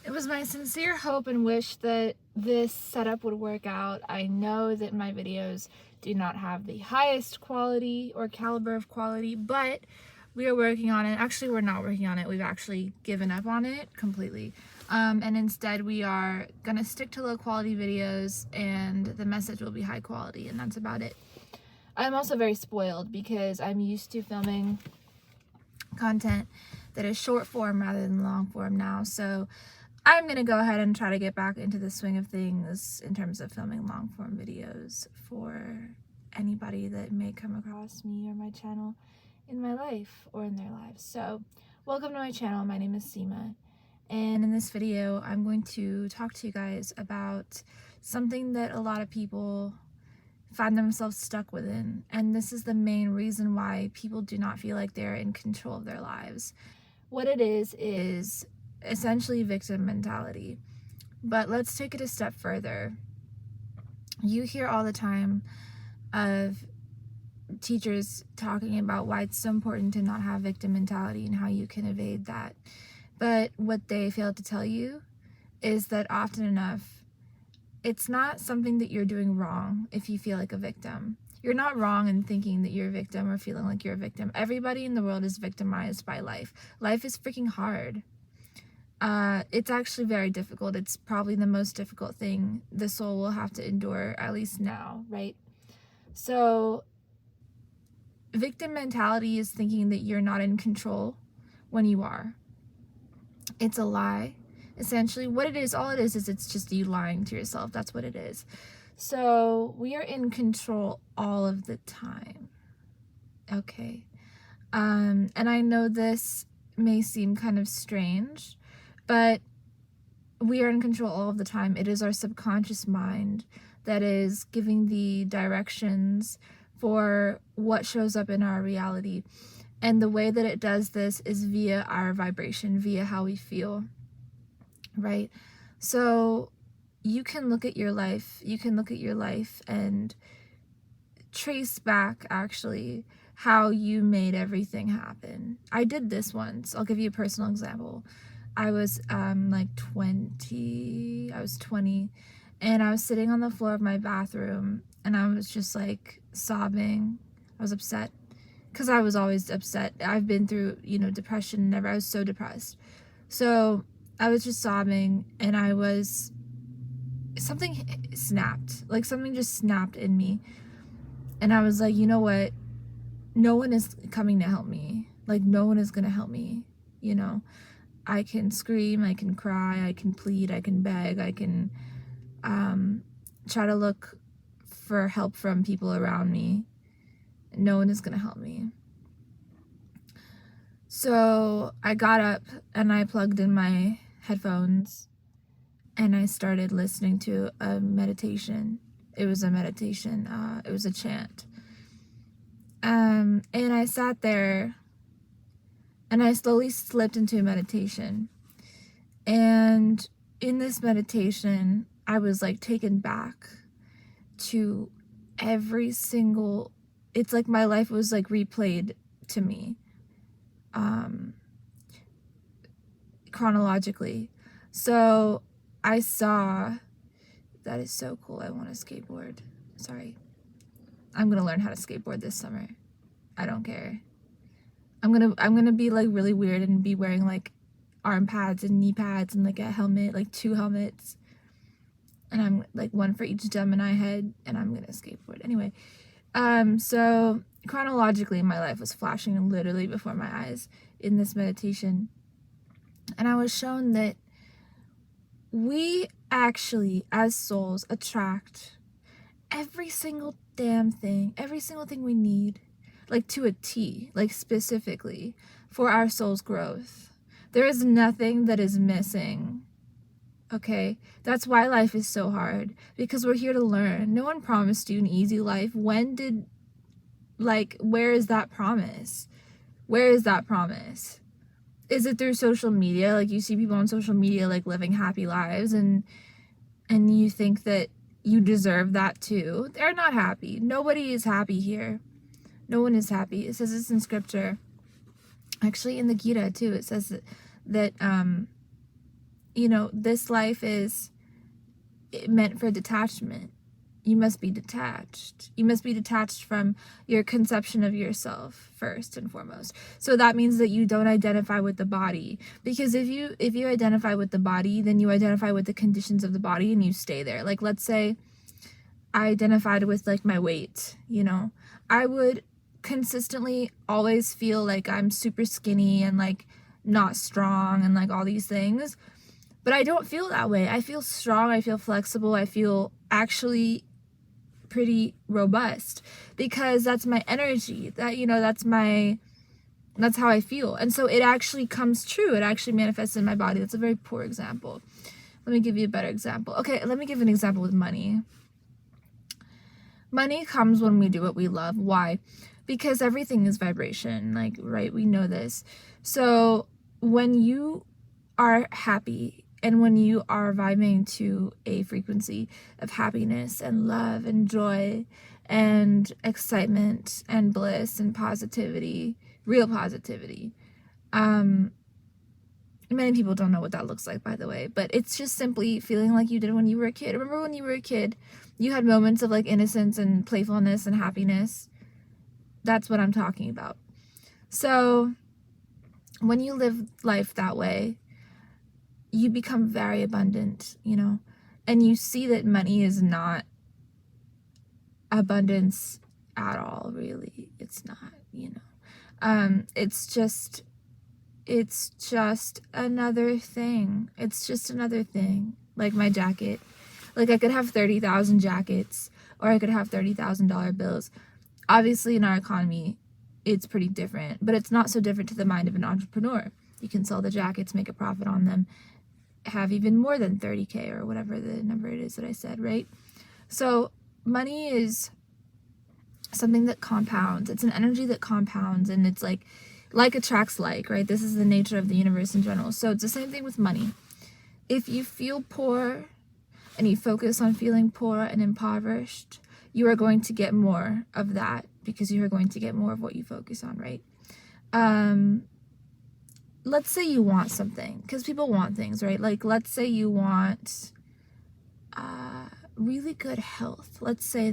It was my sincere hope and wish that this setup would work out. I know that my videos do not have the highest quality or caliber of quality, but we are working on it. Actually, we're not working on it. We've actually given up on it completely. And instead we are gonna stick to low quality videos and the message will be high quality, and that's about it. I'm also very spoiled because I'm used to filming content that is short form rather than long form now. So I'm going to go ahead and try to get back into the swing of things in terms of filming long form videos for anybody that may come across me or my channel in my life or in their lives. So welcome to my channel. My name is Seema, and in this video I'm going to talk to you guys about something that a lot of people find themselves stuck within, and this is the main reason why people do not feel like they're in control of their lives. What it is essentially victim mentality. But let's take it a step further. You hear all the time of teachers talking about why it's so important to not have victim mentality and how you can evade that. But what they fail to tell you is that often enough, it's not something that you're doing wrong if you feel like a victim. You're not wrong in thinking that you're a victim or feeling like you're a victim. Everybody in the world is victimized by life. Life is freaking hard. It's actually very difficult. It's probably the most difficult thing the soul will have to endure, at least now, right? So victim mentality is thinking that you're not in control when you are. It's a lie. Essentially, what it is, all it is it's just you lying to yourself. That's what it is. So we are in control all of the time. Okay. And I know this may seem kind of strange, but we are in control all of the time. It is our subconscious mind that is giving the directions for what shows up in our reality. And the way that it does this is via our vibration, via how we feel, right? So you can look at your life, and trace back actually how you made everything happen. I did this once. I'll give you a personal example. I was like 20, and I was sitting on the floor of my bathroom and I was just like sobbing. I was upset because I was always upset. I've been through, depression and I was so depressed. So I was just sobbing, and something snapped. Like something just snapped in me. And I was like, you know what? No one is coming to help me. Like, no one is going to help me, I can scream, I can cry, I can plead, I can beg, I can try to look for help from people around me. No one is going to help me. So I got up and I plugged in my headphones and I started listening to a meditation. It was a meditation. It was a chant. And I sat there and I slowly slipped into a meditation. And in this meditation, I was like taken back to every single, it's like my life was like replayed to me, chronologically. So I saw, that is so cool. I want to skateboard. Sorry. I'm going to learn how to skateboard this summer. I don't care. I'm gonna be like really weird and be wearing like arm pads and knee pads and like a helmet, like 2 helmets, and I'm like one for each Gemini head, and I'm gonna skateboard anyway. So chronologically my life was flashing literally before my eyes in this meditation, and I was shown that we actually as souls attract every single damn thing, every single thing we need, like to a T, like specifically for our soul's growth. There is nothing that is missing. Okay? That's why life is so hard, because we're here to learn. No one promised you an easy life. Where is that promise? Where is that promise? Is it through social media? Like you see people on social media like living happy lives, and you think that you deserve that too. They're not happy. Nobody is happy here. No one is happy. It says this in scripture. Actually, in the Gita too, it says that this life is meant for detachment. You must be detached. You must be detached from your conception of yourself first and foremost. So that means that you don't identify with the body. Because if you identify with the body, then you identify with the conditions of the body and you stay there. Like, let's say I identified with like my weight, I would consistently always feel like I'm super skinny and like not strong and like all these things. But I don't feel that way. I feel strong, I feel flexible, I feel actually pretty robust, because that's my energy, that's how I feel. And so it actually comes true. It actually manifests in my body. That's a very poor example. Let me give you a better example. Okay, let me give an example with money. Money comes when we do what we love. Why? Because everything is vibration, like, right? We know this. So when you are happy and when you are vibing to a frequency of happiness and love and joy and excitement and bliss and positivity, real positivity, many people don't know what that looks like, by the way, but it's just simply feeling like you did when you were a kid. Remember when you were a kid, you had moments of like innocence and playfulness and happiness? That's what I'm talking about. So when you live life that way, you become very abundant, and you see that money is not abundance at all, really. It's not, it's just another thing. It's just another thing. Like my jacket. Like, I could have 30,000 jackets, or I could have $30,000 bills. Obviously, in our economy, it's pretty different, but it's not so different to the mind of an entrepreneur. You can sell the jackets, make a profit on them, have even more than 30K or whatever the number it is that I said, right? So money is something that compounds. It's an energy that compounds, and it's like attracts like, right? This is the nature of the universe in general. So it's the same thing with money. If you feel poor and you focus on feeling poor and impoverished, you are going to get more of that, because you are going to get more of what you focus on, right? Let's say you want something, because people want things, right? Like, let's say you want really good health. Let's say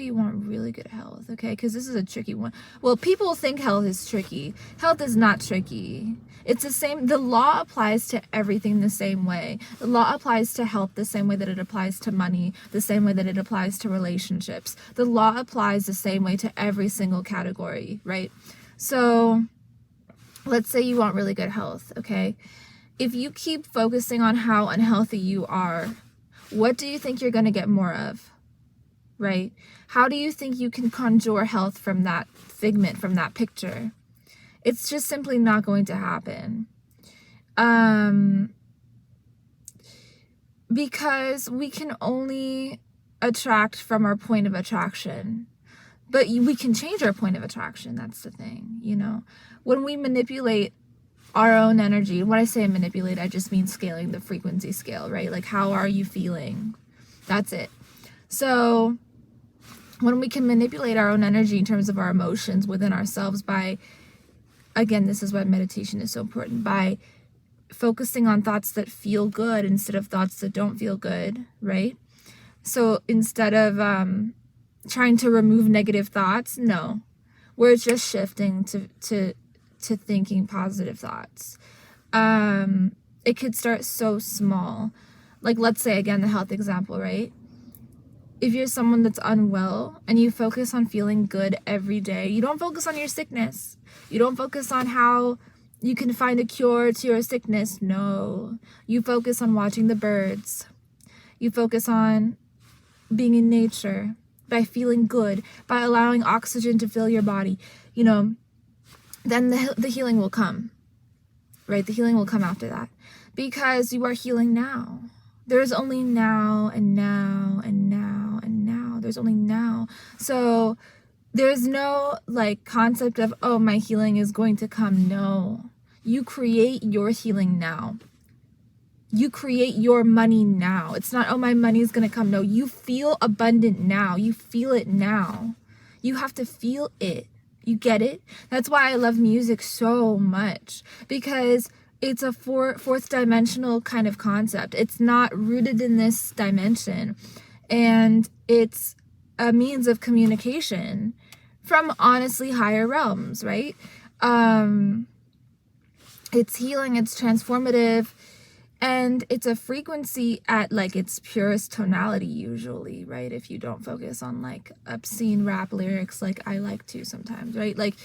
you want really good health, okay? Because this is a tricky one. Well, people think health is tricky. Health is not tricky. It's the same. The law applies to everything the same way. The law applies to health the same way that it applies to money, the same way that it applies to relationships. The law applies the same way to every single category, right? So let's say you want really good health, okay? If you keep focusing on how unhealthy you are, what do you think you're going to get more of, right? How do you think you can conjure health from that figment, from that picture? It's just simply not going to happen. Because we can only attract from our point of attraction. But we can change our point of attraction. That's the thing, When we manipulate our own energy, when I say manipulate, I just mean scaling the frequency scale, right? Like, how are you feeling? That's it. So when we can manipulate our own energy in terms of our emotions within ourselves by, again, this is why meditation is so important, by focusing on thoughts that feel good instead of thoughts that don't feel good, right? So instead of trying to remove negative thoughts, no, we're just shifting to thinking positive thoughts. It could start so small. Like, let's say, again, the health example, right? If you're someone that's unwell and you focus on feeling good every day, you don't focus on your sickness. You don't focus on how you can find a cure to your sickness. No. You focus on watching the birds. You focus on being in nature, by feeling good, by allowing oxygen to fill your body, then the healing will come, right? The healing will come after that, because you are healing now. There's only now and now and now and now. There's only now. So there's no like concept of, oh, my healing is going to come. No, you create your healing now. You create your money now. It's not, oh, my money is going to come. No, you feel abundant now. You feel it now. You have to feel it. You get it? That's why I love music so much, because it's a fourth dimensional kind of concept. It's not rooted in this dimension, and it's a means of communication from honestly higher realms, right? It's healing, it's transformative, and it's a frequency at like its purest tonality usually, right? If you don't focus on like obscene rap lyrics like I like to sometimes, right? Like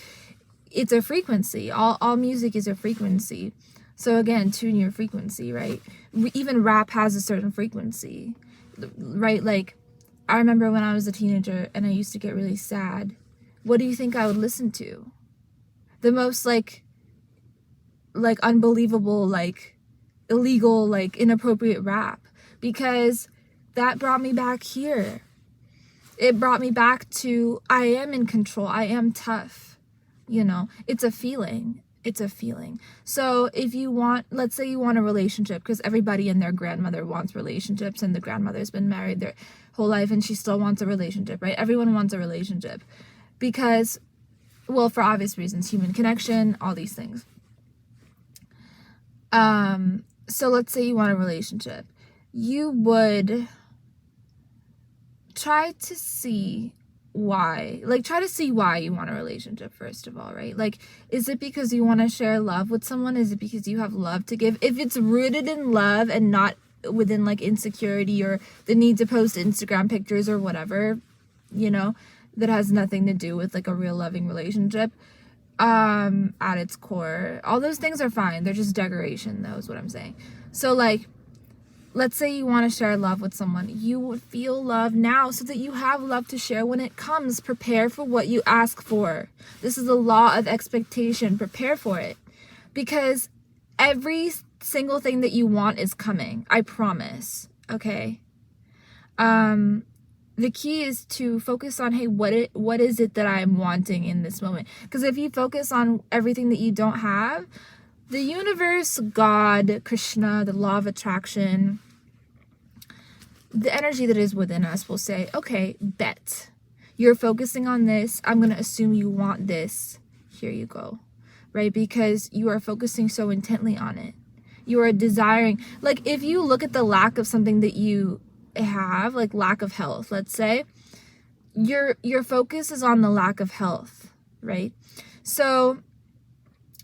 it's a frequency. All music is a frequency. So again, tune your frequency, right? Even rap has a certain frequency, right? Like I remember when I was a teenager and I used to get really sad. What do you think I would listen to? The most like unbelievable, like illegal, like inappropriate rap, because that brought me back here. It brought me back to I am in control. I am tough. You know, it's a feeling. It's a feeling. So if you want, let's say you want a relationship, because everybody and their grandmother wants relationships, and the grandmother's been married their whole life and she still wants a relationship, right? Everyone wants a relationship because, well, for obvious reasons, human connection, all these things. So let's say you want a relationship. You would try to see why. Like, try to see why you want a relationship, first of all, right? Like, is it because you want to share love with someone? Is it because you have love to give? If it's rooted in love and not within, like, insecurity or the need to post Instagram pictures or whatever, you know, that has nothing to do with, like, a real loving relationship, at its core, all those things are fine. They're just decoration, though, is what I'm saying. So, like, let's say you want to share love with someone. You would feel love now so that you have love to share when it comes. Prepare for what you ask for. This is the law of expectation. Prepare for it. Because every single thing that you want is coming. I promise. Okay? The key is to focus on, hey, what is it that I'm wanting in this moment? Because if you focus on everything that you don't have, the universe, God, Krishna, the law of attraction, the energy that is within us will say, okay, bet. You're focusing on this. I'm going to assume you want this. Here you go. Right? Because you are focusing so intently on it. You are desiring, like if you look at the lack of something that you have, like lack of health, let's say, your focus is on the lack of health, right? So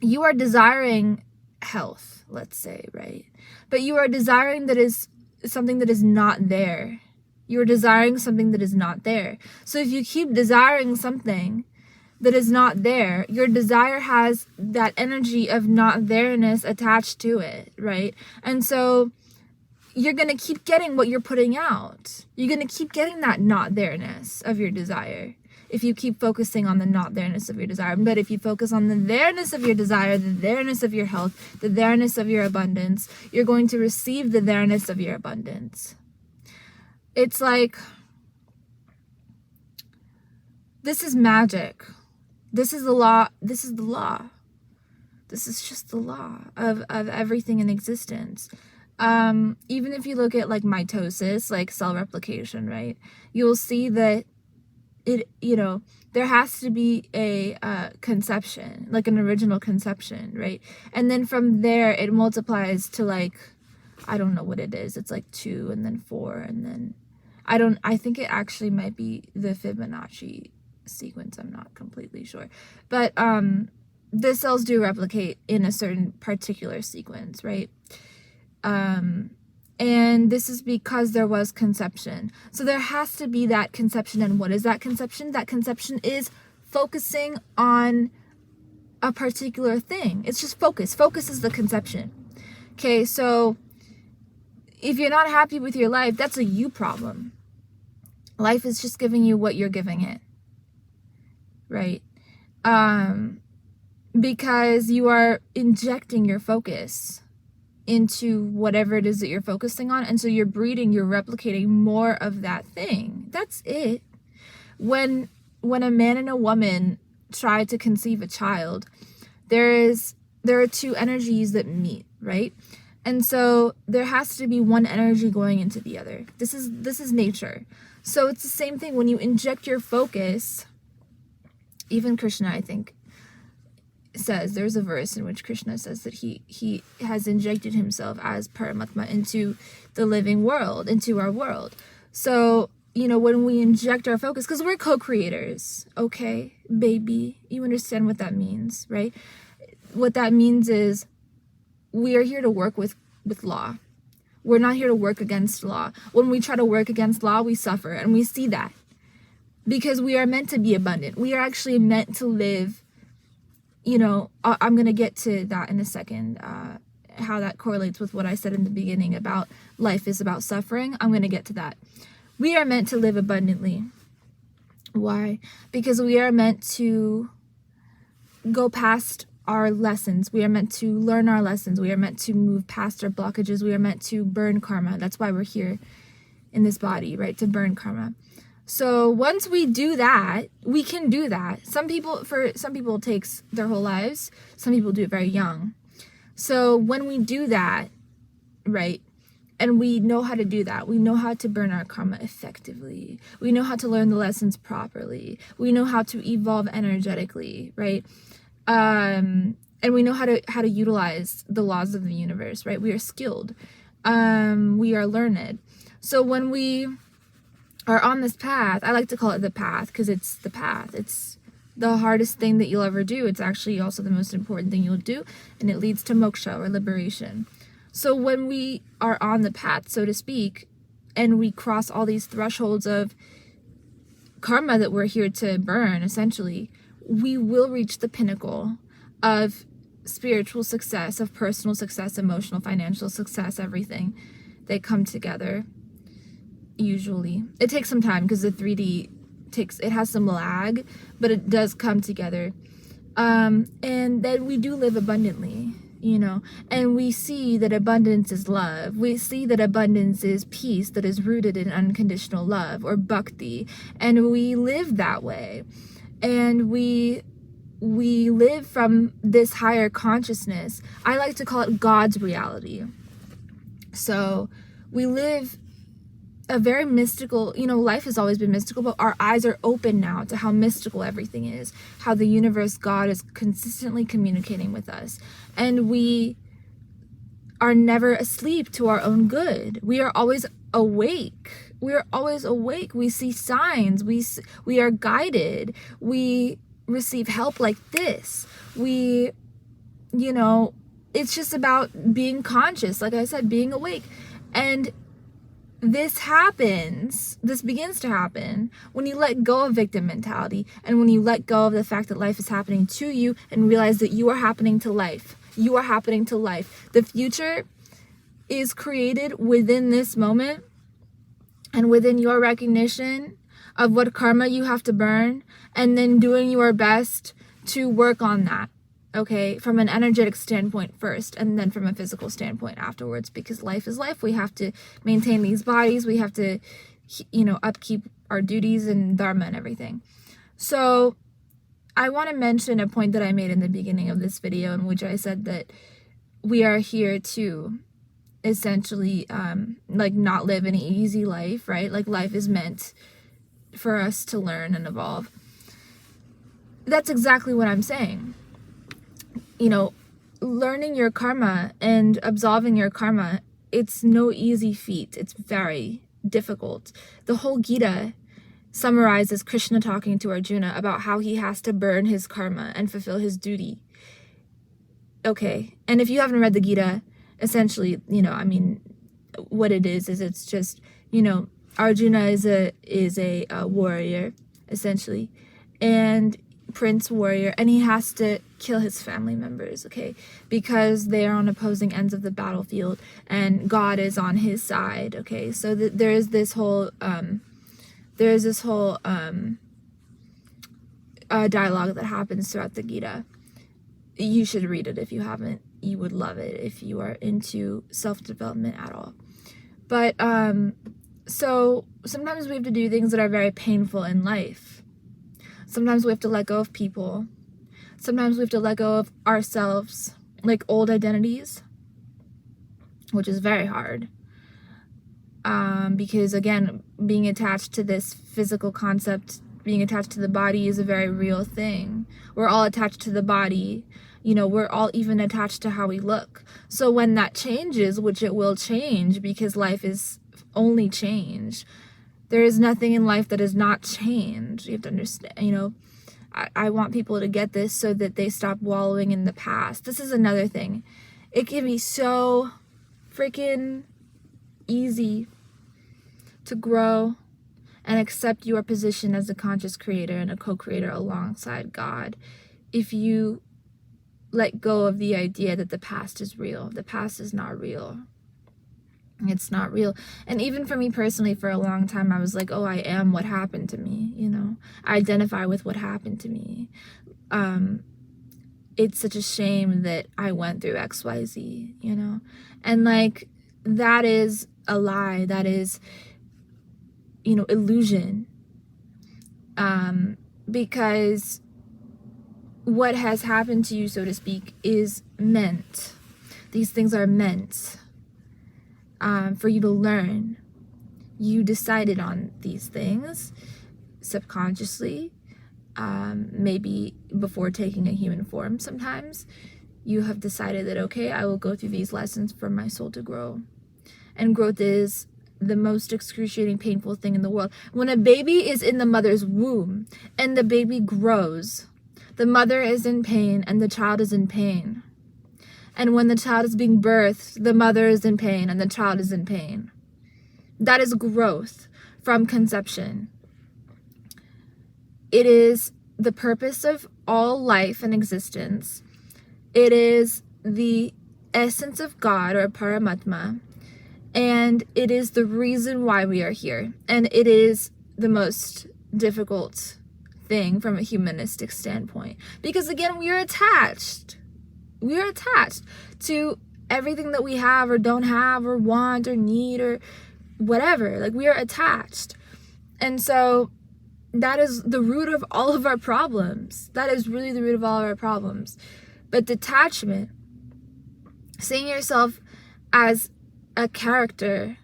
you are desiring health, let's say, right? But you are desiring that is something that is not there. You are desiring something that is not there. So if you keep desiring something that is not there, your desire has that energy of not there-ness attached to it, right? And so you're going to keep getting what you're putting out. You're going to keep getting that not there-ness of your desire if you keep focusing on the not there-ness of your desire. But if you focus on the there-ness of your desire, the there-ness of your health, the there-ness of your abundance, you're going to receive the there-ness of your abundance. It's like, this is magic. This is the law. This is the law. This is just the law of everything in existence. Even if you look at like mitosis, like cell replication, right? You'll see that it, you know, there has to be a conception, like an original conception, right? And then from there it multiplies to like, I don't know what it is. It's like 2 and then 4 and then I think it actually might be the Fibonacci sequence. I'm not completely sure. But the cells do replicate in a certain particular sequence, right? And this is because there was conception. So there has to be that conception. And what is that conception? That conception is focusing on a particular thing. It's just focus. Focus is the conception. Okay, so if you're not happy with your life, that's a you problem. Life is just giving you what you're giving it. Right? Because you are injecting your focus into whatever it is that you're focusing on, and so you're replicating more of that thing. That's it. When a man and a woman try to conceive a child, there are 2 energies that meet, right? And so there has to be one energy going into the other. This is nature. So it's the same thing when you inject your focus. Even Krishna, I think, says, there's a verse in which Krishna says that he has injected himself as Paramatma into the living world, into our world. So, you know, when we inject our focus, because we're co-creators, okay, baby, you understand what that means, right? What that means is we are here to work with law. We're not here to work against law. When we try to work against law, we suffer, and we see that because we are meant to be abundant. We are actually meant to live, you know, I'm going to get to that in a second, how that correlates with what I said in the beginning about life is about suffering. I'm going to get to that. We are meant to live abundantly. Why? Because we are meant to go past our lessons. We are meant to learn our lessons. We are meant to move past our blockages. We are meant to burn karma. That's why we're here in this body, right? To burn karma. So once we do that, we can do that. For some people it takes their whole lives. Some people do it very young. So when we do that, right, and we know how to do that, we know how to burn our karma effectively. We know how to learn the lessons properly. We know how to evolve energetically, right? And we know how to utilize the laws of the universe, right? We are skilled. We are learned. So when we are on this path, I like to call it the path because it's the path. It's the hardest thing that you'll ever do. It's actually also the most important thing you'll do, and it leads to moksha or liberation. So when we are on the path, so to speak, and we cross all these thresholds of karma that we're here to burn, essentially, we will reach the pinnacle of spiritual success, of personal success, emotional, financial success, everything. They come together, usually. It takes some time because the 3D it has some lag, but it does come together. And then we do live abundantly, you know, and we see that abundance is love. We see that abundance is peace that is rooted in unconditional love or bhakti, and we live that way. And we live from this higher consciousness. I like to call it God's reality. So we live a very mystical, you know, life has always been mystical, but our eyes are open now to how mystical everything is, how the universe, God, is consistently communicating with us. And we are never asleep to our own good. We are always awake. We are always awake. We see signs. We are guided. We receive help like this. We, you know, it's just about being conscious. Like I said, being awake. And this begins to happen when you let go of victim mentality and when you let go of the fact that life is happening to you and realize that you are happening to life. You are happening to life. The future is created within this moment and within your recognition of what karma you have to burn, and then doing your best to work on that, okay, from an energetic standpoint first, and then from a physical standpoint afterwards, because life is life. We have to maintain these bodies. We have to, you know, upkeep our duties and dharma and everything. So I want to mention a point that I made in the beginning of this video, in which I said that we are here to essentially like not live an easy life, right? Like life is meant for us to learn and evolve. That's exactly what I'm saying. You know, learning your karma and absolving your karma, it's no easy feat. It's very difficult. The whole Gita summarizes Krishna talking to Arjuna about how he has to burn his karma and fulfill his duty. Okay, and if you haven't read the Gita, essentially, you know, I mean, what it is it's just, you know, Arjuna is a warrior, essentially, and prince warrior, and he has to kill his family members, okay, because they are on opposing ends of the battlefield, and God is on his side, okay. So there is this whole dialogue that happens throughout the Gita. You should read it if you haven't. You would love it if you are into self-development at all. But so sometimes we have to do things that are very painful in life. Sometimes we have to let go of people. Sometimes we have to let go of ourselves, like old identities, which is very hard. Because again, being attached to this physical concept being attached to the body is a very real thing. We're all attached to the body. You know, we're all even attached to how we look. So when that changes, which it will change because life is only change, there is nothing in life that is not change. You have to understand, you know, I want people to get this so that they stop wallowing in the past. This is another thing. It can be so freaking easy to grow and accept your position as a conscious creator and a co-creator alongside God if you let go of the idea that the past is real. The past is not real. It's not real. And even for me personally, for a long time, I was like, oh, I am what happened to me, you know. I identify with what happened to me. It's such a shame that I went through XYZ, you know. And like, that is a lie. That is, you know, illusion. Because what has happened to you, so to speak, is meant. These things are meant for you to learn. You decided on these things subconsciously, maybe before taking a human form. Sometimes you have decided that, okay, I will go through these lessons for my soul to grow. And growth is the most excruciating, painful thing in the world. When a baby is in the mother's womb and the baby grows, the mother is in pain and the child is in pain. And when the child is being birthed, the mother is in pain and the child is in pain. That is growth from conception. It is the purpose of all life and existence. It is the essence of God, or Paramatma. And it is the reason why we are here. And it is the most difficult thing from a humanistic standpoint. Because again, we are attached. We are attached to everything that we have or don't have or want or need or whatever. Like, we are attached. And so that is the root of all of our problems. That is really the root of all of our problems. But detachment, seeing yourself as a character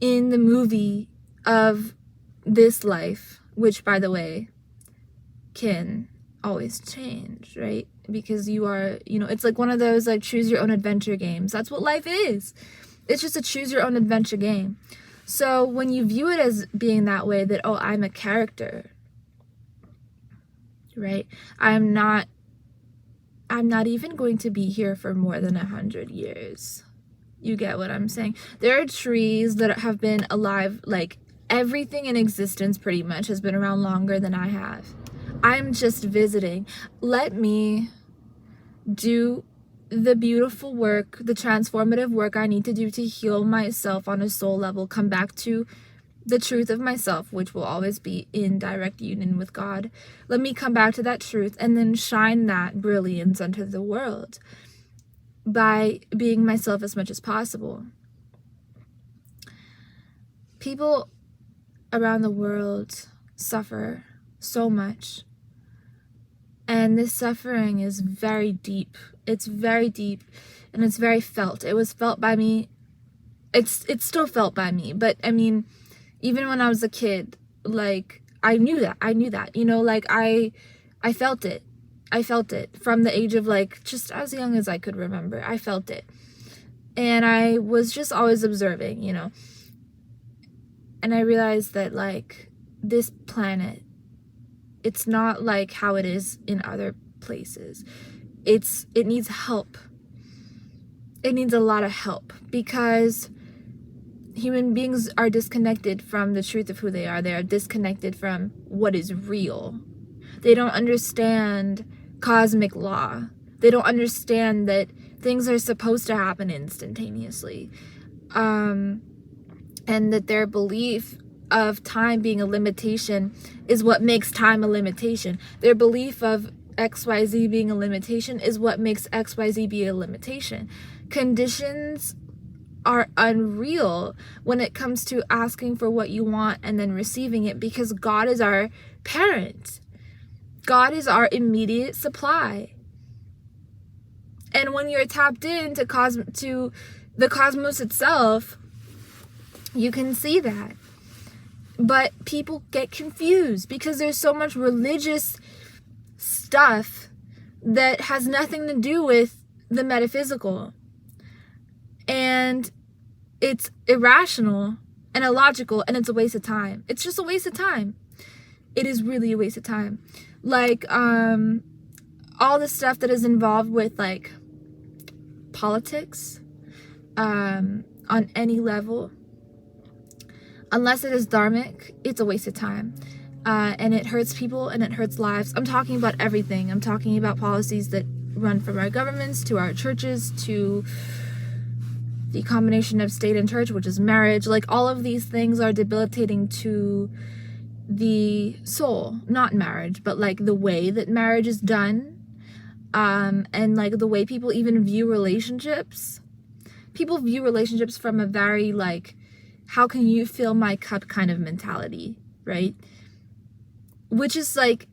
in the movie of this life, which, by the way, can always change, right? Because you are, you know, it's like one of those like choose your own adventure games. That's what life is. It's just a choose your own adventure game. So when you view it as being that way, that, oh, I'm a character, right? I'm not even going to be here for more than 100 years. You get what I'm saying? There are trees that have been alive, like everything in existence pretty much has been around longer than I have. I'm just visiting. Let me do the beautiful work, the transformative work I need to do to heal myself on a soul level, come back to the truth of myself, which will always be in direct union with God. Let me come back to that truth and then shine that brilliance onto the world by being myself as much as possible. People around the world suffer so much. And this suffering is very deep. It's very deep and it's very felt. It was felt by me. It's still felt by me. But I mean, even when I was a kid, like, I knew that, you know, like I felt it. I felt it from the age of like just as young as I could remember. I felt it. And I was just always observing, you know. And I realized that like this planet, it's not like how it is in other places. It needs help. It needs a lot of help because human beings are disconnected from the truth of who they are. They are disconnected from what is real. They don't understand cosmic law. They don't understand that things are supposed to happen instantaneously. And that their belief of time being a limitation is what makes time a limitation. Their belief of XYZ being a limitation is what makes XYZ be a limitation. Conditions are unreal when it comes to asking for what you want and then receiving it, because God is our parent. God is our immediate supply. And when you're tapped into the cosmos itself, you can see that. But people get confused because there's so much religious stuff that has nothing to do with the metaphysical. And it's irrational and illogical, and it's a waste of time. It's just a waste of time. It is really a waste of time. Like, all the stuff that is involved with, like, politics, on any level, unless it is dharmic, it's a waste of time. And it hurts people and it hurts lives. I'm talking about everything. I'm talking about policies that run from our governments to our churches to the combination of state and church, which is marriage. Like, all of these things are debilitating to the soul. Not marriage, but like the way that marriage is done, and like the way people even view relationships. People view relationships from a very, like, how can you fill my cup kind of mentality, right? Which is, like,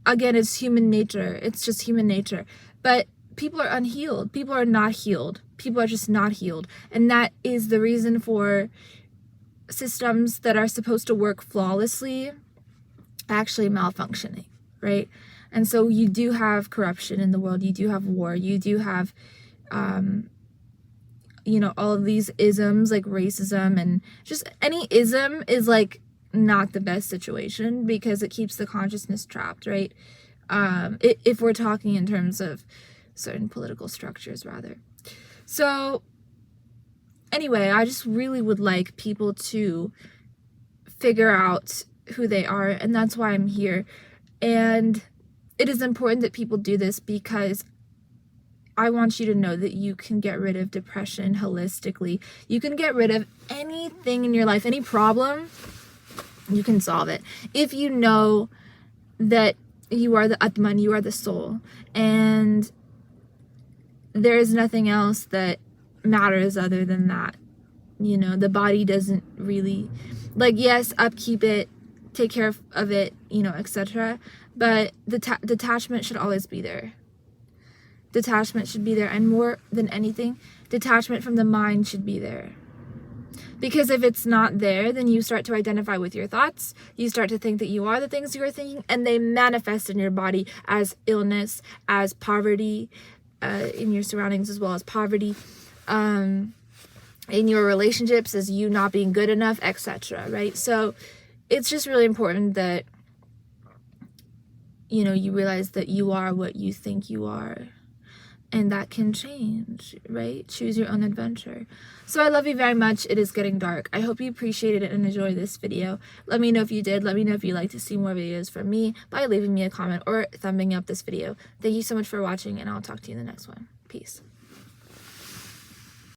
again, it's human nature. It's just human nature. But people are unhealed. People are not healed. People are just not healed. And that is the reason for systems that are supposed to work flawlessly actually malfunctioning, right? And so you do have corruption in the world. You do have war. You do have, you know, all of these isms, like racism, and just any ism is, like, not the best situation because it keeps the consciousness trapped, right? If we're talking in terms of certain political structures, rather. So anyway, I just really would like people to figure out who they are, and that's why I'm here. And it is important that people do this because I want you to know that you can get rid of depression holistically. You can get rid of anything in your life, any problem, you can solve it. If you know that you are the Atman, you are the soul, and there is nothing else that matters other than that. You know, the body doesn't really, like, yes, upkeep it, take care of it, you know, etc. But the detachment should always be there. Detachment should be there, and more than anything, detachment from the mind should be there. Because if it's not there, then you start to identify with your thoughts. You start to think that you are the things you are thinking, and they manifest in your body as illness, as poverty, in your surroundings as well as poverty, in your relationships as you not being good enough, etc. Right? So it's just really important that, you know, you realize that you are what you think you are. And that can change, right? Choose your own adventure. So I love you very much. It is getting dark. I hope you appreciated it and enjoyed this video. Let me know if you did. Let me know if you'd like to see more videos from me by leaving me a comment or thumbing up this video. Thank you so much for watching, and I'll talk to you in the next one. Peace.